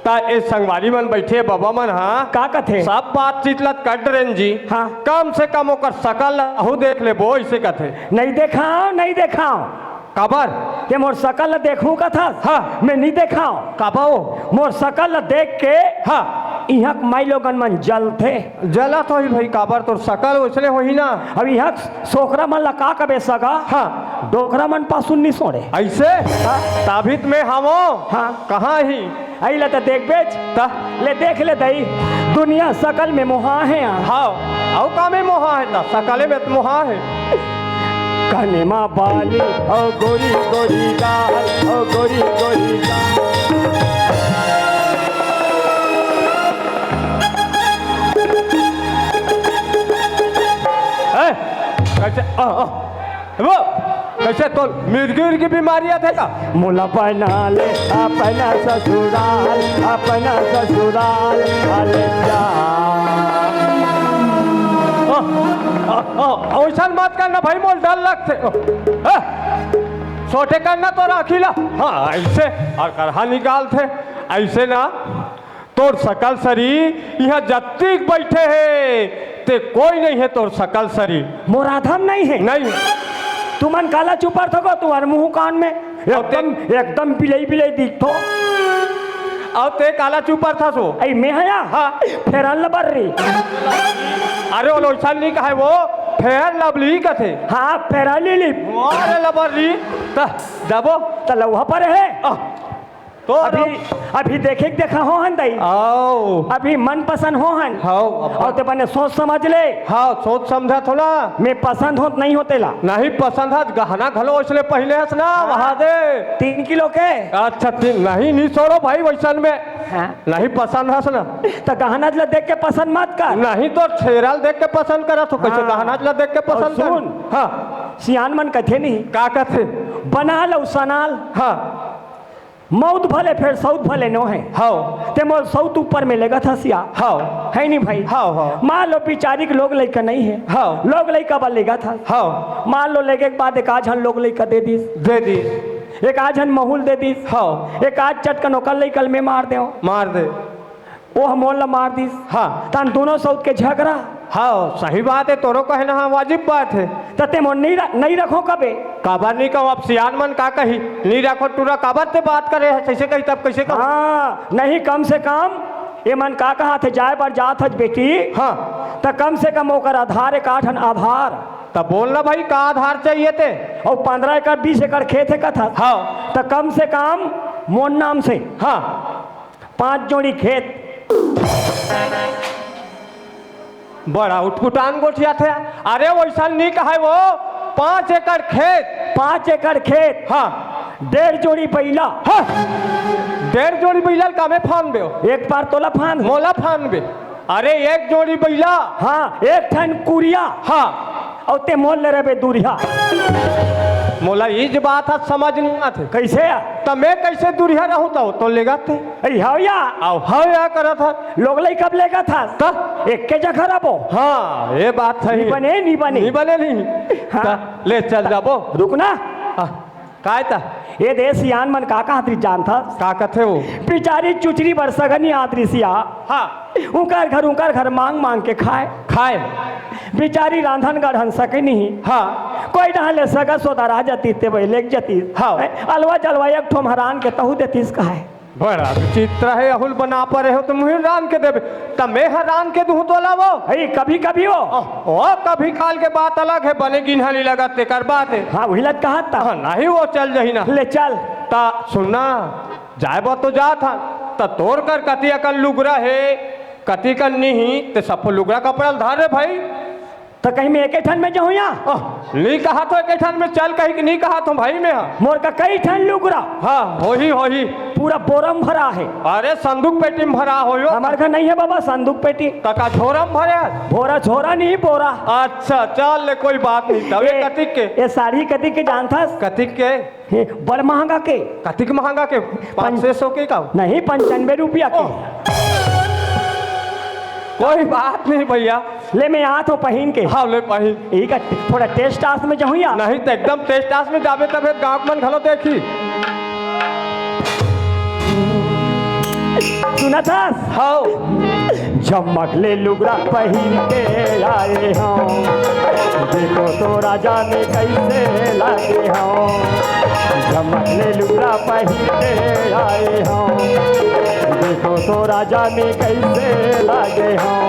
ता ए संगवारी मन बैठे बाबा मन हाँ
का कथे
सब बातचीत लत कर रहे जी
हाँ।
कम से कम ओकर सकल अहू देख ले बो ऐसे कथे
नहीं देखाओ
कबर
ये मोर सकल देखूं का था
हाँ।
मैं नहीं देखाओ
कबाओ
मोर सकल देख के
हाँ
यहाँ माई लोगन मन जल थे
जला तो ही भाई काबर तो सकल उसने हो ही ना
अब यहाँ सोखरा मन लका कबे सगा
हाँ
डोकरा मन पासुन नहीं सोड़े
ऐसे
हाँ।
ताबित में हम
हाँ।
कहाँ ही
आई ले तो देख बेच
ता
ले देख ले दई दुनिया सकल में मोहा है यहाँ
हाँ औ का में मोहा है ता सकले में मोहा है
कने माँ बाली ओ गोरी गोरी गाल ओ गोरी गोरी गाल
कैसे तो मिर्गी उर्गी बीमारियां थे का
मोला बना ले अपना ससुराल, अपना ससुराल ले जा।
ऐसा मत करना भाई, मोल डर लगते छोटे करना तो राखीला। हाँ ऐसे और करहा निकाल थे ऐसे ना तोर सकल शरीर यहाँ जत्तिक बैठे है ते कोई नहीं है तोर सकल शरीर
मोराधम नहीं है,
नहीं
तुमन काला चुपर थको, तुम्हारे मुंह कान में एकदम एकदम बिलई बिलई दिखतो।
और ते काला चुपर था सो
ऐ मैं हया
हाँ
फेर लबर रे।
अरे वो ऐसा नहीं कहा है, वो फेयर लवली का थे।
हाँ फेरा ले ली
अरे लबरी दबो
तो लौहा पर है।
तो
अभी देखे देखा हो हन दई,
आओ
अभी मन पसंद हो हन
हाँ
और ते बने सोच समझ ले।
हाँ सोच समझा थोड़ा
मैं पसंद होत नहीं होते ला
नहीं पसंद है गहना घलो इसलिए पहले हस ना वहा दे
3 किलो के।
अच्छा नहीं नहीं छोड़ो भाई वैसन में
हाँ
नहीं पसंद हस ना
तो गहना ला देख के पसंद मत कर।
नहीं तो छेराल देख के पसंद करा तो कैसे
हाँ।
गहना ला देख के पसंद कर।
सुन।
हाँ
सियान मन कथे नहीं
का कथे
बना लो सनाल
हाँ
मौत भले फिर सऊत भले नो है।
हाँ
ते मोल सऊत ऊपर में लेगा था सिया
हाँ
है नहीं भाई।
हाँ हाँ
मान लो बिचारी के लोग लड़का नहीं है,
हाँ
लोग लड़का बा लेगा था।
हाँ
मान लो लेके के बाद एक आज हम लोग लड़का दे दी,
दे दी
एक आज हम महूल दे दी,
हाँ
एक आज चटकन ओकल लड़कल में मार दे
मार दे
वो हम मोल मार दी।
हाँ
तन दोनों सऊत के झगड़ा
हाँ सही बात है तोरो कहना हाँ वाजिब बात है।
तते मोल नहीं रखो कबे
काबर नहीं कहूँ अब सियान मन का कही नहीं रखो टूरा काबर से बात करे है कैसे कही तब कैसे कहूँ।
हाँ नहीं कम से कम ये मन का कहा थे जाए पर जात हज बेटी
हाँ
तो कम से कम ओकर आधार एक आठन आधार
तब बोलना भाई का आधार चाहिए थे
और 15 एकड़ 20 एकड़ खेत है कथा।
हाँ
तो कम से कम मोन नाम से
हाँ
5 जोड़ी खेत।
बड़ा उठपुटान गोठिया थे। अरे वैसा नहीं कहा है वो 5 एकड़ खेत
5 एकड़ खेत
हाँ
1.5 जोड़ी बैला।
हाँ 1.5 जोड़ी बैला कामे फान बे
एक पार तोला फान
मोला फान बे। अरे 1 जोड़ी बैला
हाँ एक ठन कुरिया
हाँ
और ते मोल ले रहे दूरिया।
मोला ये बात है समझ नहीं आते
कैसे
तब मैं कैसे दूरिया रहूँ तो लेगा थे
या
आओ हाँ या करा था
लोग लई कब लेगा था
तब
एक के जगह रबो।
हाँ ये बात है
नहीं बने नहीं बने
नहीं बने नहीं
हाँ।
ले चल जाबो
रुकना
काय था
ये देश यान मन का हाथरी जान था
का कथे वो
बिचारी चुचरी बरसगनी आदरी सिया
हाँ
उनकर घर मांग मांग के खाए
खाए
बिचारी रांधन गढ़ सके नहीं।
हाँ
कोई ना ले सगा सोदा रह जाती ते वही लेक जाती।
हाँ।
अलवा जलवा एक ठो हरान के तहु देती इसका है
बड़ा विचित्र है अहुल बना पर हो तो मुझे रान के देवे तब मैं हरान के दूँ तो लावो
अरे कभी कभी वो
ओ कभी काल के बात अलग है बने गिनहा नहीं लगाते कर बात है।
हाँ वही लग कहा था
हाँ नहीं वो चल जही ना
ले चल
ता सुनना जाए बात तो जा था ता तोड़ कर कति अकल लुगरा है कति कर नहीं ते सब लुगरा कपड़ा धार रे भाई
तो कहीं मैं एक ठन में जाऊँ यहाँ
नहीं कहा तो एक ठन में चल कहीं नहीं कहा तो भाई में हाँ
मोर का कई ठन लुगरा
हाँ हो ही
पूरा बोरम भरा है।
अरे संदूक पेटी में भरा हो
हमारे घर नहीं है बाबा संदूक पेटी
तका झोरा में भरे
बोरा छोरा नहीं बोरा।
अच्छा चल ले कोई बात नहीं तब ये कतिक के
ये साड़ी कतिक के जानता
कतिक के
बड़ महंगा के
कतिक महंगा के 500 के का
नहीं 95 रुपया के।
कोई बात नहीं भैया
ले मैं हाथ हो पहन के
हाँ ले पही
यही का थोड़ा टेस्ट आस में जाऊँ या
नहीं तो एकदम टेस्ट आस में जाबे तब गाँव मन घलो देखी
सुना था
हाँ
झमक ले लुगरा पहन के आए हों देखो तो राजा में कैसे लागे हों। झमक ले लुगरा पहन के आए हों देखो तो राजा में कैसे लागे हों।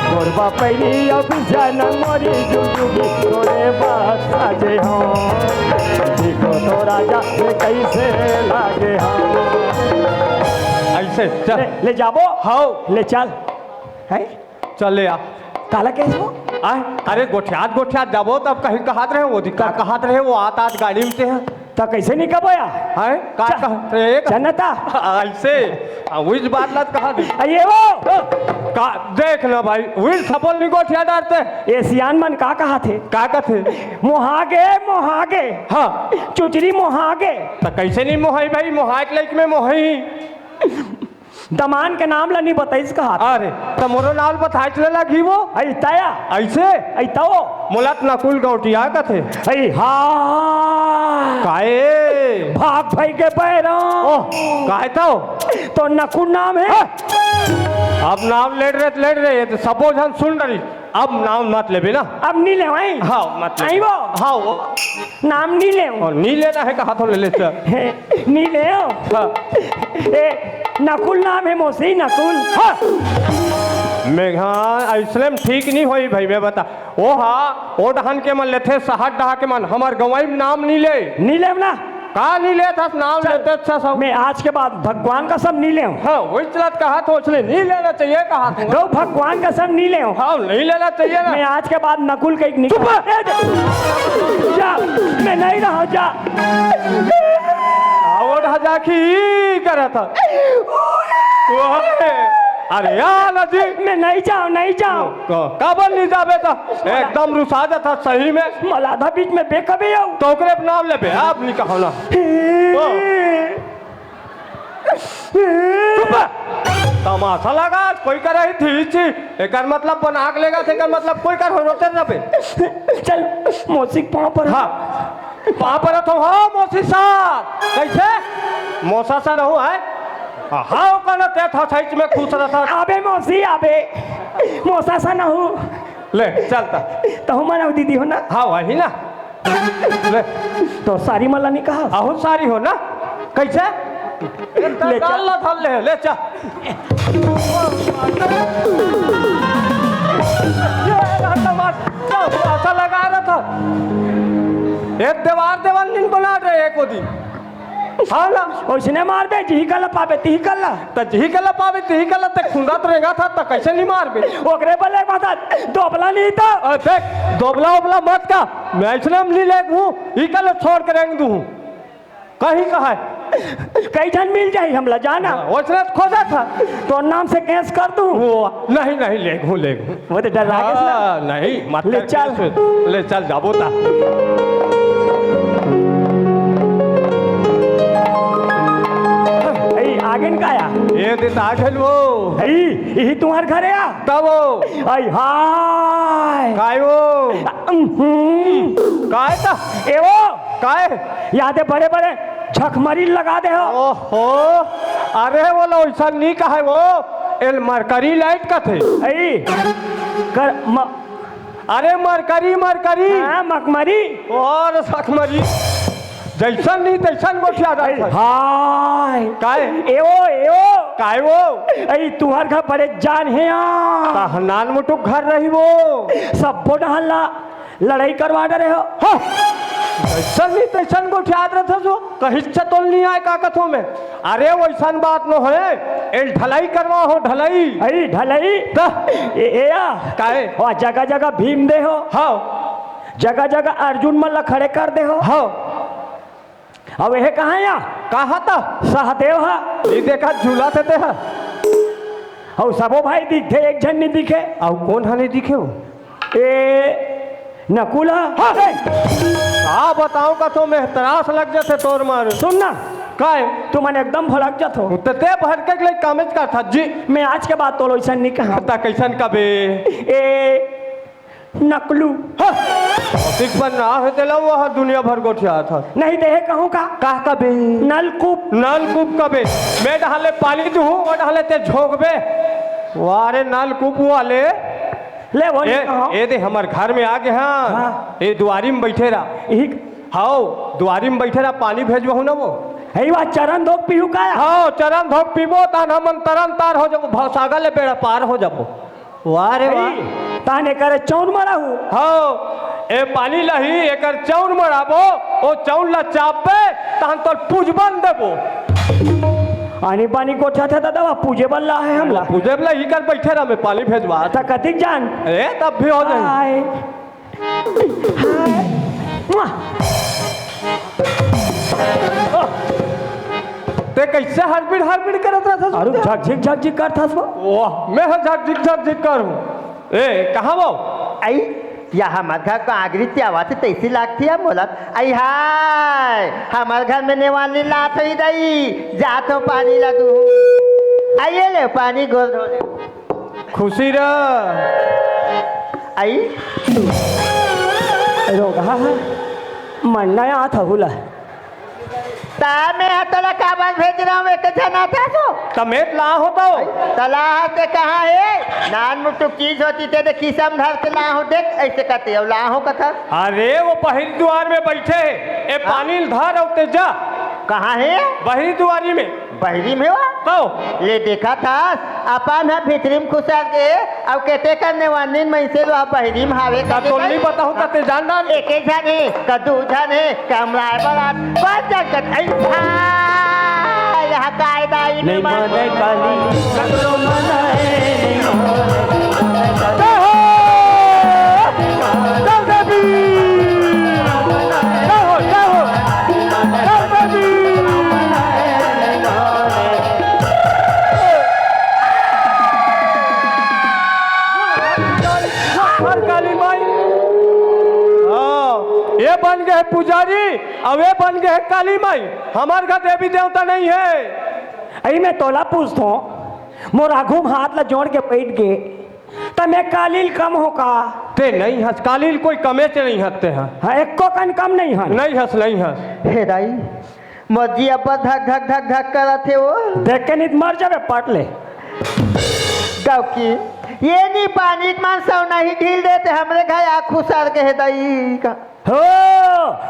गोरबा पहली अब जनम मोरी जुगुगी तोरे बात साजे हों देखो तो राजा में कैसे लागे हों।
ऐसे चल
ले जाबो
हाँ
ले चल है
चले आ
काला कैसे हो
आए अरे गोठियात जाबो तब कहीं कहात रहे वो दिक्कत कहात रहे वो आत गाड़ी में से
तो कैसे नहीं कबोया
है का कहते एक
जनता
ऐसे उस बात लत कहा दी
ये वो
का देख ना भाई उस सफल नहीं गोठिया डालते
एशियान मन का कहा थे
का कहते
मोहागे मोहागे
हाँ
चुचरी मोहागे
तो कैसे नहीं मोहाई भाई मोहाई के लाइक में मोहाई
दमान के नाम ला नहीं बताइस कहा
अरे तो मोरो नाल बताए चले लगी वो
ऐ तया
ऐसे
ऐ तो
मुलत नकुल गौटिया कथे
ऐ हा
काए
भाग भाई के पैरों
ओह काहे तो
नकुल नाम है
अब नाम लेट रहे तो सबो जन सुन रही अब नाम मत लेबे ना
अब नहीं ले भाई
हाँ मत ले
आई वो
हाँ वो
नाम नहीं ले
और नहीं लेना है कहा तो ले ले चल
नहीं ले
हाँ
ए नकुल नाम है मोसी नकुल
मैं हाँ ऐसने में ठीक नहीं होई भाई मैं बता ओ हाँ ओ डहन के मन लेते सहट डहा के मन हमार गवाई में नाम नहीं ले
ना
का नहीं ले था नाम लेते अच्छा सब
मैं आज के बाद भगवान का सब नहीं ले
हाँ वही चलत कहा तो इसलिए नहीं लेना चाहिए कहा तो
दो भगवान का सब नहीं ले
हाँ नहीं लेना चाहिए ना
मैं आज के बाद नकुल का एक निकल जा मैं नहीं रहा जा
और हजा की करा था अरे यार जी
मैं नहीं जाऊँ
काबल नहीं जाबे तो एकदम रुसा जाता सही में
मलाधा बीच में बेकबे आओ
तो ओकरे नाम ले आप नहीं कहो ना तमाशा लगा कोई कर रही थी इच्छी एक मतलब बना के लेगा थे मतलब कोई कर होते ना पे
चल मौसिक पाँव पर
हाँ पाँव पर तो हाँ मौसी साथ कैसे मौसा सा रहूँ है हाँ कहना ते था सच में खुश रहता
आबे मौसी आबे मौसा सा ना हो
ले चलता
तो हम मना दीदी हो ना
हाँ वही ना ले
तो सारी मला नहीं कहा
बहुत सारी हो ना कैसे
ले चल
ले चल ऐसा लगा रहा था एक देवान दिन बना रहे एक दिन हाँ ना
उसने मार दे जी कल पावे ती कल
तो जी कल पावे ती कल तक खुंदा तो रहेगा था तो कैसे नहीं मार बे
ओकरे बले बात दोबला नहीं था
देख दोबला ओबला मत का मैं इसलिए नहीं ले हूँ ई कल छोड़ कर रेंग दूँ कहीं कहा
कई जन मिल जाए हमला जाना
उसने खोजा था
तो नाम से केस कर दूं
वो नहीं ले
वो तो डर रहा
नहीं मत
ले चल
ले चल जाबो ता
आगे का आया
ये दिन आ गए वो
यही तुम्हारे घर आया
तब
आई हाय
काय वो काय था
ए वो
काय
याद है बड़े बड़े झकमरी लगा दे हो
ओहो अरे वो लो ऐसा नहीं कहा वो एल मरकरी लाइट का थे अरे मरकरी
मकमरी
और सखमरी जैसन नहीं तैसन गोठिया
हाय
काय
एओ
काय वो
ऐ तुहर घर बड़े जान है
नान मुटुक घर रही वो
सब बोडहल्ला लड़ाई करवा रहे हो
जैसन नहीं तैसन गोठिया रहे जो कहीं तो नहीं आए का कथों में अरे वैसन बात न हो ढलाई करवा हो ढलाई
ढलाई
काहे
जगह जगह भीम दे हो
हाँ
जगह जगह अर्जुन मल्ला खड़े कर दे हो
हाँ
अब यह कहाँ या
कहा था
सहदेव हा
ये देखा झूला थे
और सबो भाई दिखे एक जन नहीं दिखे
और कौन हने दिखे हो
नकुल
हाँ बताओ का तो मैं तरास लग जाते तोर मार
सुन ना
काय
तू मैंने एकदम भड़क जात हो
ते भड़के के लिए कामेज का था जी
मैं आज के बाद तो ऐसा नहीं कहा
ता कैसन कबे
ए नकलू
ठीक बन रहा है तेला वो दुनिया भर गोठिया था
नहीं दे कहूँ का
कबे नलकूप कबे मैं डाले पानी दूँ और डाले ते झोंकबे वारे नलकूप वाले
ले वो
ये दे हमारे घर में आ गए हाँ ये दुआरी में बैठे रहा हाँ दुआरी में बैठे रहा पानी भेजबहू ना वो
है बात चरण धोक पीहू का
हाँ चरण धोक पीबो तान हमन तरन तार हो जाबो भवसागर ले बेड़ा पार हो जाबो वारे वाह
ताने करे चौन मरा हूँ
हाँ ए पानी लही एकर चौन मराबो ओ चौन ला चापे तान तो पूजबन देबो
पानी पानी कोठा था दादा पूजे बन रहा है हमला
पूजे बला ही कर बैठे रहा मैं पानी भेजवा
था कतिक जान
ए तब भी हो जाए
हाय
ते कैसे हड़बड़ करत रहा था?
अरे झक करता था।
वाह, मैं झक करूं। ए कहाँ वो?
आई या हमारे घर को आगरी की आवाज तैसी लागती है बोलत आई हाय हमारे घर में नेवाली लात ही दई जातो पानी ला दू आइए ले पानी गोल धो ले
खुशी रह।
आई
रोगा है मरना यहाँ था हुला।
ता मैं तला काबल भेज रहा हूँ एक जना था तो
तमेत ला होता हो।
तलाह से कहाँ है नान मुट्टू चीज होती थे किसम धर के लाहो देख ऐसे कहते हो लाहो कथा।
अरे वो बहिर द्वार में बैठे है ए पानी धार और तेजा
कहाँ है
बहिर द्वारी में।
बहरी में हुआ
तो
ले देखा था अपन है भितरीम खुशा के अब कहते करने वाली में से आप बहरी में हावे
का तो नहीं पता होता ते जान डाल।
एक ही जाने कद्दू जाने कमला बरात बस जगत ऐसा यहाँ कायदा ही
नहीं माने काली करो मनाए
काली माई ये बन गए पुजारी अब ये बन गए काली माई। हमारे घर देवी देवता नहीं है।
अरे मैं तोला पूछता हूँ मोर आघू में हाथ ला जोड़ के बैठ गए तो मैं कालील कम हो का?
ते नहीं हंस कालील कोई कमे से नहीं हंसते हैं।
हाँ एक को कन कम नहीं है।
नहीं हंस
हे दाई मर्जी अब धक धक धक धक करा थे वो
देख के नहीं मर जावे पट ले
गाँव की ये नहीं पानी मान सौ नहीं ढील देते हमरे घर आँखों सार के है दाई का
हो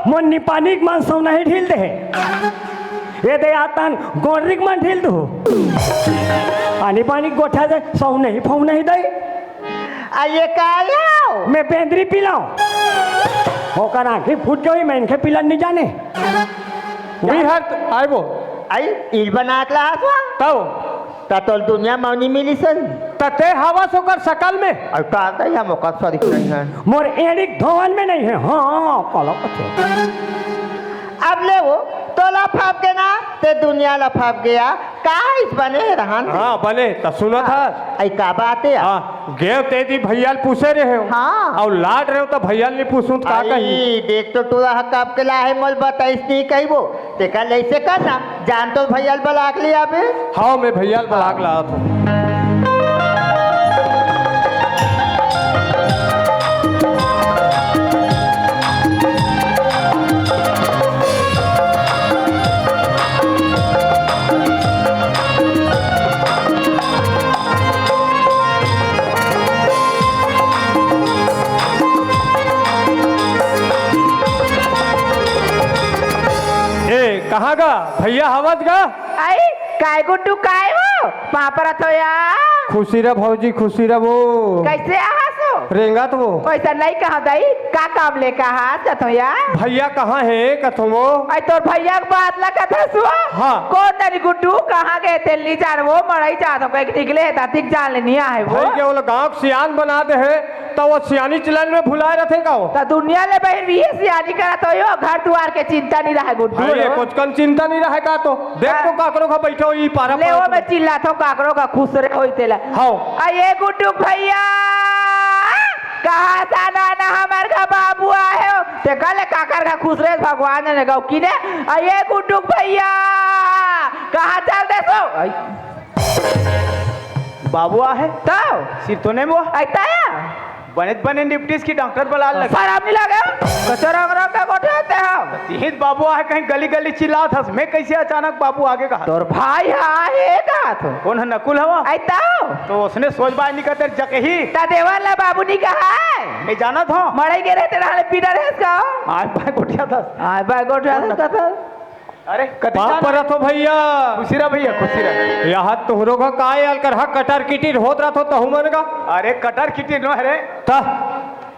मुन्नी पानी के मन सौ नहीं ढील दे ये दे आतन गोरिक मन ढील दो पानी पानी गोठा दे सौ नहीं फौ नहीं दे
आइए काया
मैं बेंदरी पिलाऊं होकर आंखें फूट गई मैं इनके पिलन नहीं जाने
आए वो
आई इल बना के ला
तब
ततल दुनिया मौनी मिली सन
तते हवा सोकर सकल में
और कहता है हम का सॉरी नहीं है
मोर एरिक धवन में नहीं है। हाँ कलो कथे
अब ले वो तो लफाप के ना ते दुनिया लफाप गया का इस बने रहन
हाँ बने तो सुनो था
आई का बात है
हाँ गेव तेजी भैया पूछे रहे हो
हाँ
और लाड रहे हो तो भैया ने पूछूं तो का कही
देख तो तोरा हकाब के ला है मोल बताइस नहीं कही वो देखा ऐसे करना जान तो भैया बलाक लिया बे
हाँ मैं भैया बलाक ला था। कहाँ गा भैया हवज गा
आई काय गुड्डू काय हो पापरा तो यार
खुशी रे भौजी खुशी रे वो
कैसे आहासो
रेंगा तो वो
पैसा नहीं कहा दाई का काम ले कहा तो यार
भैया कहाँ है कथो वो
आई तोर भैया के बात ला कथा सुआ
हाँ
कौन तेरी गुड्डू कहाँ गए तेली जान वो मड़ई जा तो कहीं निकले था ठीक जान लेनी आए वो
भाई के वो गांव सियान बना दे है तो वो सियानी चलन में भुलाए रखे का वो
तो दुनिया ले बहन भी सियानी करा तो यो घर द्वार के चिंता नहीं रहा गुड्डू
भाई कुछ कन चिंता नहीं रहे का तो देख तो काकरो का बैठो ई पारा
ले वो मैं चिल्ला तो काकरो का खुश रहे होई तेला
हाँ
ये गुड्डू भैया कहा था ना हमारे का बाबू आए हो ते कल काकर का खुश रहे भगवान ने गौ की ने ये गुड्डू भैया कहा चल दे सो
बाबू है
तो
सिर तो नहीं वो
आया
बने बने डिप्टी की डॉक्टर बुला लगा
शराब नहीं लगे कचरा रंग का गोठे होते हो
तिहित बाबू है कहीं गली गली चिल्ला था मैं कैसे अचानक बाबू आगे कहा
तोर भाई है का तो
कौन है नकुल हवा
आइता
तो उसने सोच बाय निकल जकही
ता देवर ला बाबू नहीं कहा है
मैं जाना था
मड़ई के रहते रहले पीटर है इसका
आज बाय गोटिया था
आ बाय गोठे था
अरे कति
बाप पर तो भैया
खुशी रहा भैया खुशी रहा
यहाँ तोहरो का काय अलकर हक कटर किटिर होत रहा तो मन का
अरे कटर किटी नो अरे
ता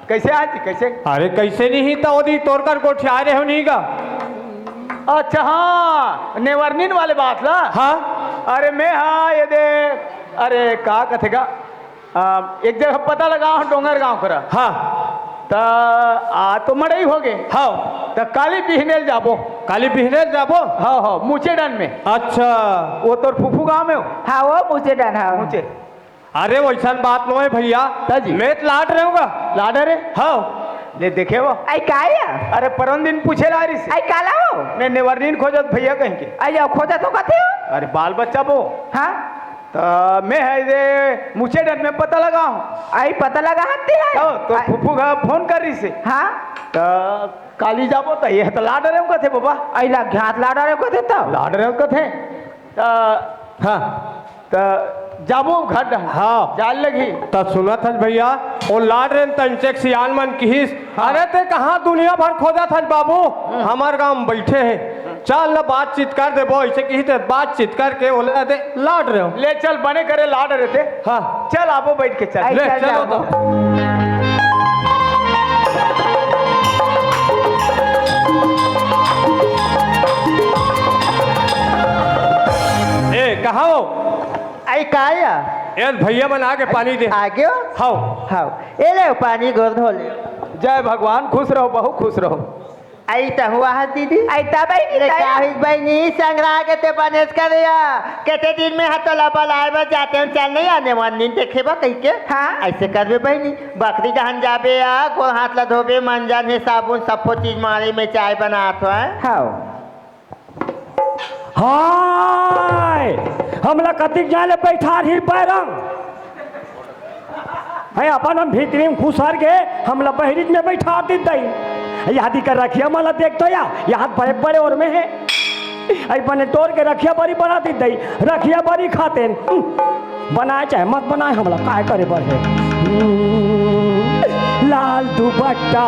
कैसे आज कैसे
अरे कैसे नहीं था ओदी तोड़ कर गोठे आ रहे हो नहीं का
अच्छा हाँ नेवर्निन वाले बात ला
हाँ
अरे मैं हाँ ये दे अरे का कथेगा एक जगह पता लगा डोंगर गांव करा
हाँ
तो आ तो मड़ई हो गए
हाँ
तो काली बिहनेल जाबो
काली बिहने जाबो
हाँ हाँ मुचे डान में
अच्छा
वो तोर फूफू गाँव में हो
हाँ वो मुझे डन है
मुचे
अरे वैसा बात नहीं है भैया
ताजी।
मैं तो लाट रहूंगा
लाडर है
हाँ
ले देखे वो
आई काया
अरे परम दिन पूछे ला रही
आई काला हो
मैं नेवरनीन खोजत भैया कहीं के
आई जाओ खोजा तो कथे हो
अरे बाल बच्चा बो
हाँ
तो मैं है ये मुचे डन में पता लगा हूँ
आई पता लगा हत्ती है
तो फूफू का फोन कर रही से
हाँ
तो काली जाबो तो ये तो लाडर है कथे बाबा
आई ला घात लाडा रे कथे तो
लाडर है कथे तो
हाँ
तो जाबो घर डन
हाँ।
जाल लगी
तो सुना था भैया वो लाड रहे तंचक सियान मन किहिस अरे ते कहाँ दुनिया भर खोजा था बाबू हमार गांव में बैठे हैं चल ना बातचीत कर दे वो ऐसे कही थे बातचीत करके बोले दे लाड रहे हो
ले चल बने करे लाड रहते
हाँ
चल आपो बैठ के चल
आई
ले
चल
चलो
जाओ।
तो ए कहाँ हो
आई काया
ए भैया बना के पानी दे
आगे हो
हाँ
हाँ ए ले पानी गोर धो ले
जय भगवान खुश रहो बहु खुश रहो
आई तो हुआ है दीदी
आई तबाई
रे
नहीं
क्या हुई बहनी संग्रह के ते बनेस कर या कहते दिन में हतला बलाए बस जाते हैं चल नहीं आने मन दिन देखे बा कहीं के
हाँ।
ऐसे करबे बहनी बकरी दहन जाबे या को हाथ ला धोबे मंजन है साबुन सबको चीज मारे में चाय बनात हो है
हाँ
हाय हमला कतिक जाले बैठा रही पैरंग है अपन हम भीतरी में खुसर गए हमला बहरीज में बैठा दी दई यादी कर रखिया मला देख तो या यहाँ बड़े बड़े और में है आई बने तोड़ के रखिया बड़ी बना दी दई रखिया बड़ी खाते बनाए चाहे मत बनाए हमला काय करे बढ़े लाल दुपट्टा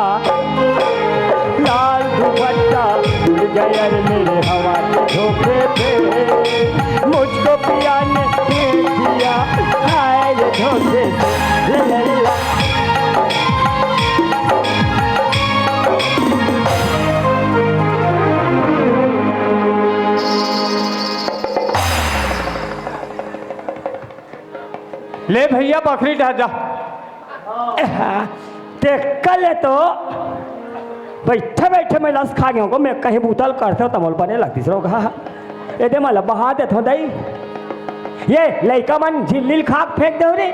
उड़ गया रे मेरे हवा के झोंके पे मुझको पिया ने दिया हाय रे झोंके से ले ले ले
ले भैया बकरी ढा जा
देख कल तो बैठे बैठे मैं लस खा गया हूँ मैं कहीं बूतल करते हो तमल बने लगती सर कहा ये दे मला बहा देते हो दई ये लड़का मन झिल्ली खाक फेंक दे रे